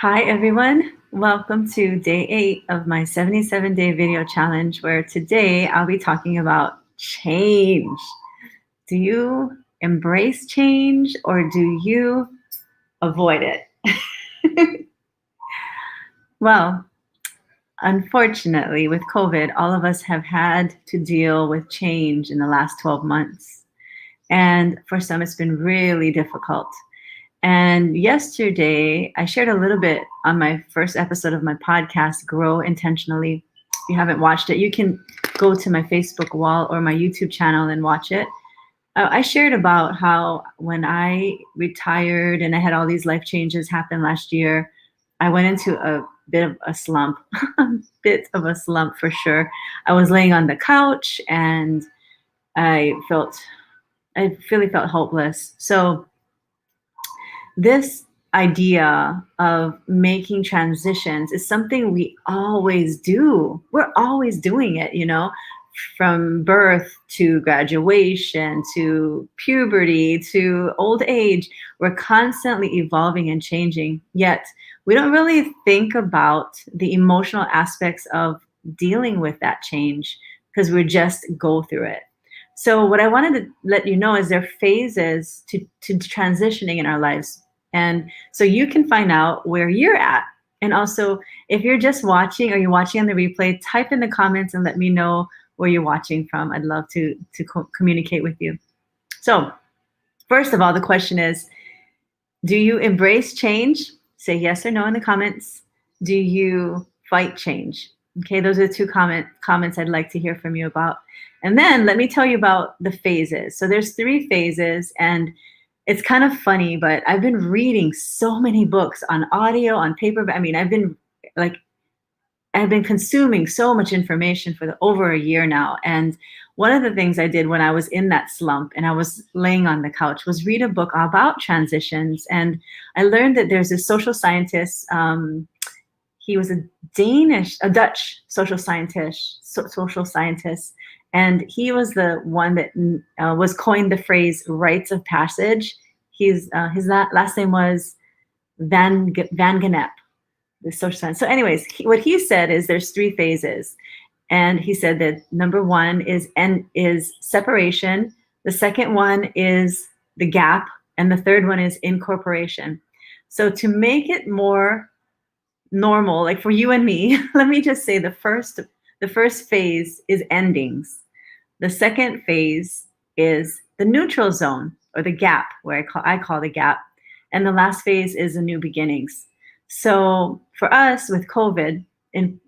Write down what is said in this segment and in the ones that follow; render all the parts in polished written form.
Hi, everyone. Welcome to day 8 of my 77-day video challenge, where today I'll be talking about change. Do you embrace change or do you avoid it? Well, unfortunately, with COVID, all of us have had to deal with change in the last 12 months. And for some, it's been really difficult. And yesterday, I shared a little bit on my first episode of my podcast, Grow Intentionally. If you haven't watched it, you can go to my Facebook wall or my YouTube channel and watch it. I shared about how when I retired and I had all these life changes happen last year, I went into a bit of a slump, a bit of a slump for sure. I was laying on the couch and I really felt hopeless. So this idea of making transitions is something we always do. We're always doing it, from birth to graduation to puberty to old age. We're constantly evolving and changing, yet we don't really think about the emotional aspects of dealing with that change because we just go through it. So what I wanted to let you know is there are phases to transitioning in our lives. And so you can find out where you're at. And also, if you're just watching or you're watching on the replay, type in the comments and let me know where you're watching from. I'd love to communicate with you. So first of all, the question is, do you embrace change? Say yes or no in the comments. Do you fight change? Okay, those are the two comments I'd like to hear from you about. And then let me tell you about the phases. So there's 3 phases, and it's kind of funny, but I've been reading so many books on audio, on paper. I mean, I've been consuming so much information for over a year now. And one of the things I did when I was in that slump and I was laying on the couch was read a book about transitions. And I learned that there's a social scientist. He was a Dutch social scientist, and he was the one that was coined the phrase "rites of passage." His last name was Van Gennep, the social science. So, anyways, what he said is there's 3 phases, and he said that number 1 is separation, the second one is the gap, and the third one is incorporation. So, to make it more normal, like for you and me, let me just say the first phase is endings. The second phase is the neutral zone or the gap, where I call the gap. And the last phase is the new beginnings. So for us with COVID, and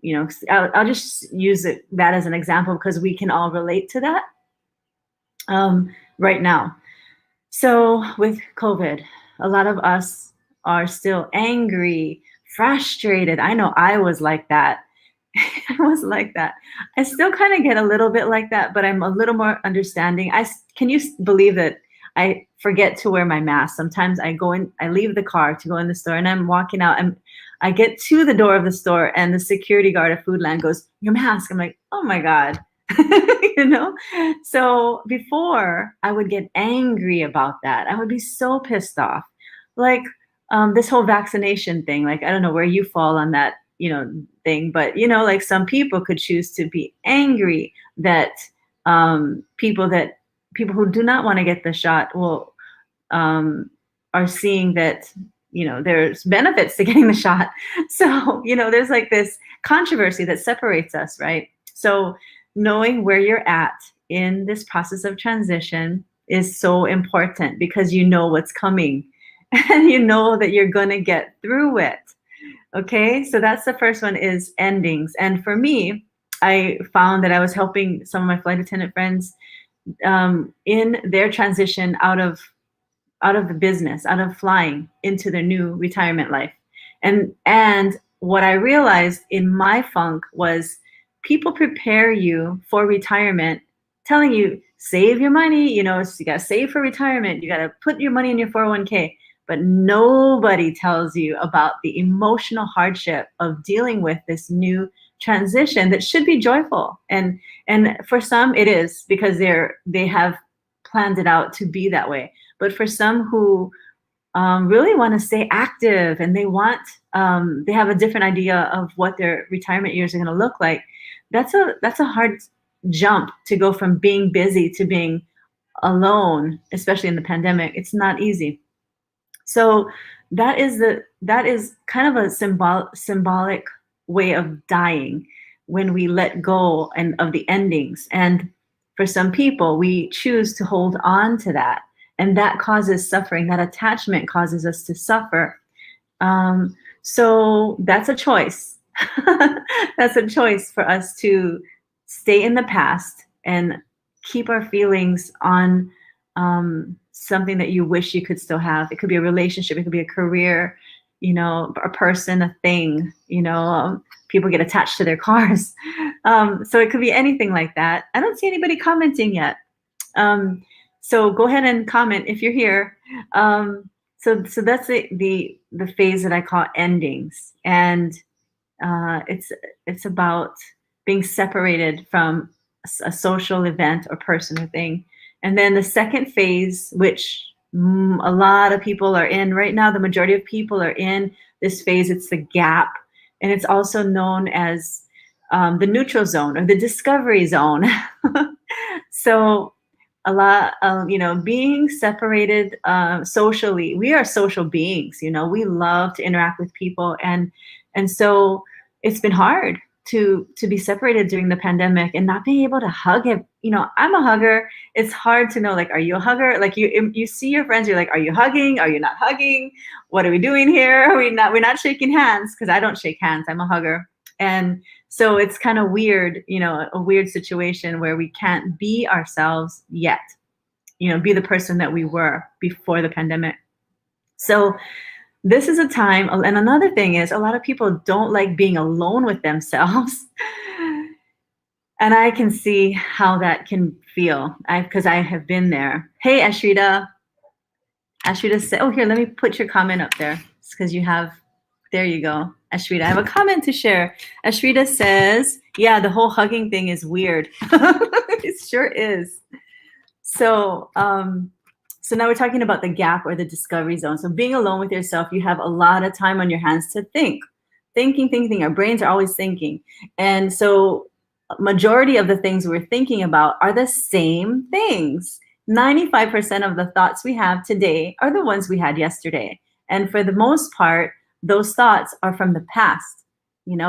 I'll just use that as an example because we can all relate to that right now. So with COVID, a lot of us are still angry, frustrated. I know I was like that. I was like that. I still kind of get a little bit like that, but I'm a little more understanding. Can you believe that I forget to wear my mask? Sometimes I leave the car to go in the store, and I'm walking out, and I get to the door of the store, and the security guard at Foodland goes, "Your mask." I'm like, oh my God. So before, I would get angry about that. I would be so pissed off. Like this whole vaccination thing, like, I don't know where you fall on that, thing, but like some people could choose to be angry that people who do not want to get the shot are seeing that there's benefits to getting the shot. So there's like this controversy that separates us, right? So knowing where you're at in this process of transition is so important because you know what's coming and you know that you're going to get through it. Okay, so that's the first one, is endings. And for me, I found that I was helping some of my flight attendant friends in their transition out of the business, out of flying, into their new retirement life. And what I realized in my funk was people prepare you for retirement, telling you, save your money, you got to save for retirement, you got to put your money in your 401k. But nobody tells you about the emotional hardship of dealing with this new transition that should be joyful. And for some it is, because they have planned it out to be that way. But for some who really want to stay active, and they have a different idea of what their retirement years are going to look like. That's a hard jump to go from being busy to being alone, especially in the pandemic. It's not easy. So that is kind of a symbolic way of dying, when we let go and of the endings. And for some people, we choose to hold on to that, and that causes suffering. That attachment causes us to suffer. So that's a choice. That's a choice for us to stay in the past and keep our feelings on something that you wish you could still have. It could be a relationship, it could be a career, a person, a thing. People get attached to their cars. So it could be anything like that. I don't see anybody commenting yet. So go ahead and comment if you're here. So that's the phase that I call endings, and it's about being separated from a social event or person or thing. And then the second phase, which a lot of people are in right now, the majority of people are in this phase. It's the gap, and it's also known as the neutral zone or the discovery zone. So a lot, being separated socially. We are social beings. We love to interact with people, and so it's been hard to be separated during the pandemic and not being able to hug it. I'm a hugger. It's hard to know, like, are you a hugger? Like, you see your friends, you're like, are you hugging? Are you not hugging? What are we doing here? We're not shaking hands, because I don't shake hands. I'm a hugger. And so it's kind of weird, a weird situation where we can't be ourselves yet, be the person that we were before the pandemic. So this is a time, and another thing is, a lot of people don't like being alone with themselves. And I can see how that can feel, because I have been there. Hey, Ashrita. Ashrita said, oh, here, let me put your comment up there. It's because you have, there you go. Ashrita, I have a comment to share. Ashrita says, yeah, the whole hugging thing is weird. It sure is. So now we're talking about the gap or the discovery zone. So being alone with yourself, you have a lot of time on your hands to think. Thinking. Our brains are always thinking. And so majority of the things we're thinking about are the same things. 95% of the thoughts we have today are the ones we had yesterday. And for the most part, those thoughts are from the past.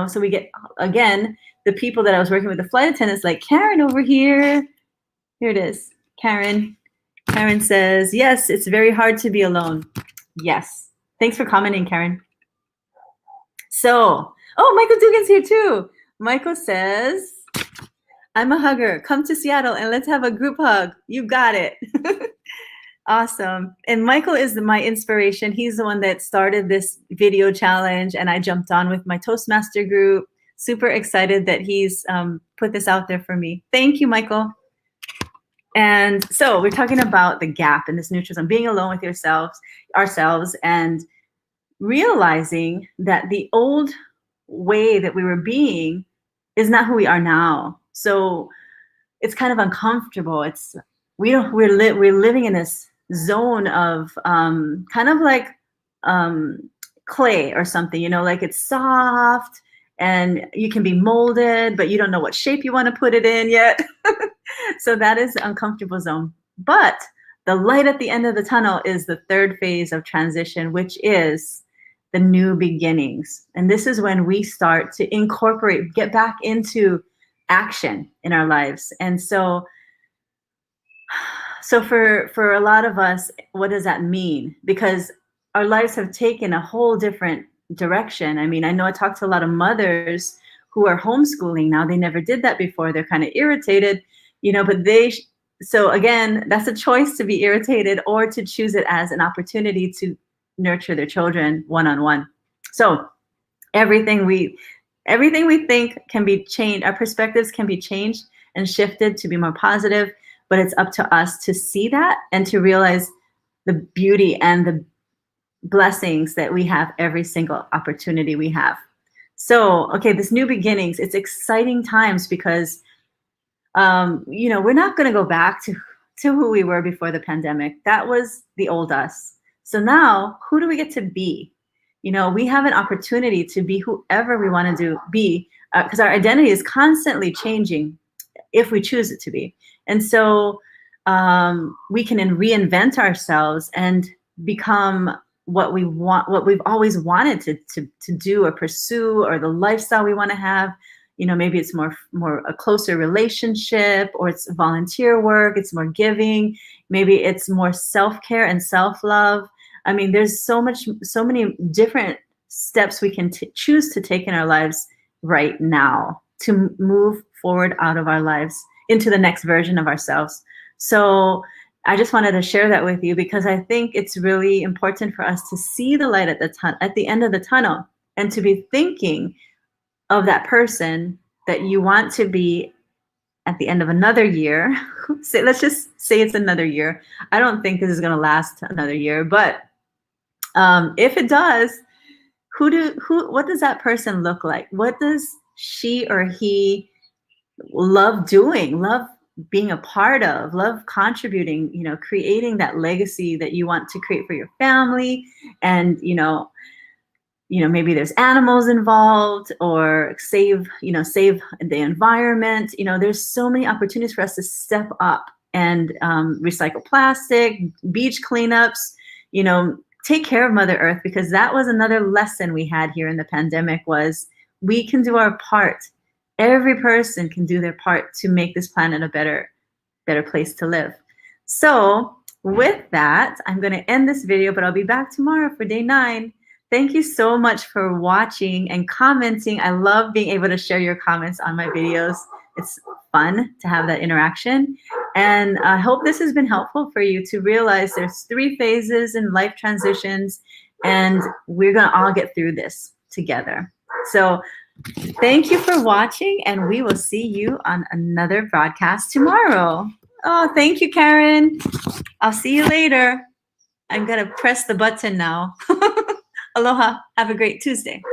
So we get, again, the people that I was working with, the flight attendants, like Karen over here. Here it is. Karen says, yes, it's very hard to be alone. Yes. Thanks for commenting, Karen. So, Michael Dugan's here too. Michael says, I'm a hugger. Come to Seattle and let's have a group hug. You got it. Awesome. And Michael is my inspiration. He's the one that started this video challenge, and I jumped on with my Toastmaster group. Super excited that he's put this out there for me. Thank you, Michael. And so we're talking about the gap in this neutral zone, being alone with ourselves, and realizing that the old way that we were being is not who we are now. So it's kind of uncomfortable. We're living in this zone of kind of like clay or something, like it's soft and you can be molded, but you don't know what shape you want to put it in yet. So that is the uncomfortable zone. But the light at the end of the tunnel is the third phase of transition, which is the new beginnings. And this is when we start to get back into action in our lives. And so for a lot of us, what does that mean? Because our lives have taken a whole different direction. I mean, I know I talked to a lot of mothers who are homeschooling now. They never did that before. They're kind of irritated, but so again, that's a choice, to be irritated or to choose it as an opportunity to nurture their children one-on-one. So everything we think can be changed. Our perspectives can be changed and shifted to be more positive, but it's up to us to see that and to realize the beauty and the blessings that we have every single opportunity we have. So, okay, this new beginnings, it's exciting times because, we're not going to go back to who we were before the pandemic. That was the old us. So now, who do we get to be? We have an opportunity to be whoever we want to be, because our identity is constantly changing if we choose it to be. And so we can reinvent ourselves and become what we want, what we've always wanted to do or pursue, or the lifestyle we want to have. Maybe it's more a closer relationship, or it's volunteer work, it's more giving, maybe it's more self-care and self-love. I mean, there's so many different steps we can choose to take in our lives right now to move forward out of our lives into the next version of ourselves. So I just wanted to share that with you, because I think it's really important for us to see the light at the end of the tunnel, and to be thinking of that person that you want to be at the end of another year. Let's just say it's another year. I don't think this is going to last another year, but if it does, what does that person look like? What does she or he love doing, love being a part of, love contributing, creating that legacy that you want to create for your family? And maybe there's animals involved, or save the environment. There's so many opportunities for us to step up and recycle plastic, beach cleanups, take care of Mother Earth, because that was another lesson we had here in the pandemic, was we can do our part. Every person can do their part to make this planet a better place to live. So with that, I'm going to end this video, but I'll be back tomorrow for day 9. Thank you so much for watching and commenting. I love being able to share your comments on my videos. It's fun to have that interaction. And I hope this has been helpful for you to realize there's 3 phases in life transitions, and we're going to all get through this together. So thank you for watching, and we will see you on another broadcast tomorrow. Oh, thank you, Karen. I'll see you later. I'm going to press the button now. Aloha. Have a great Tuesday.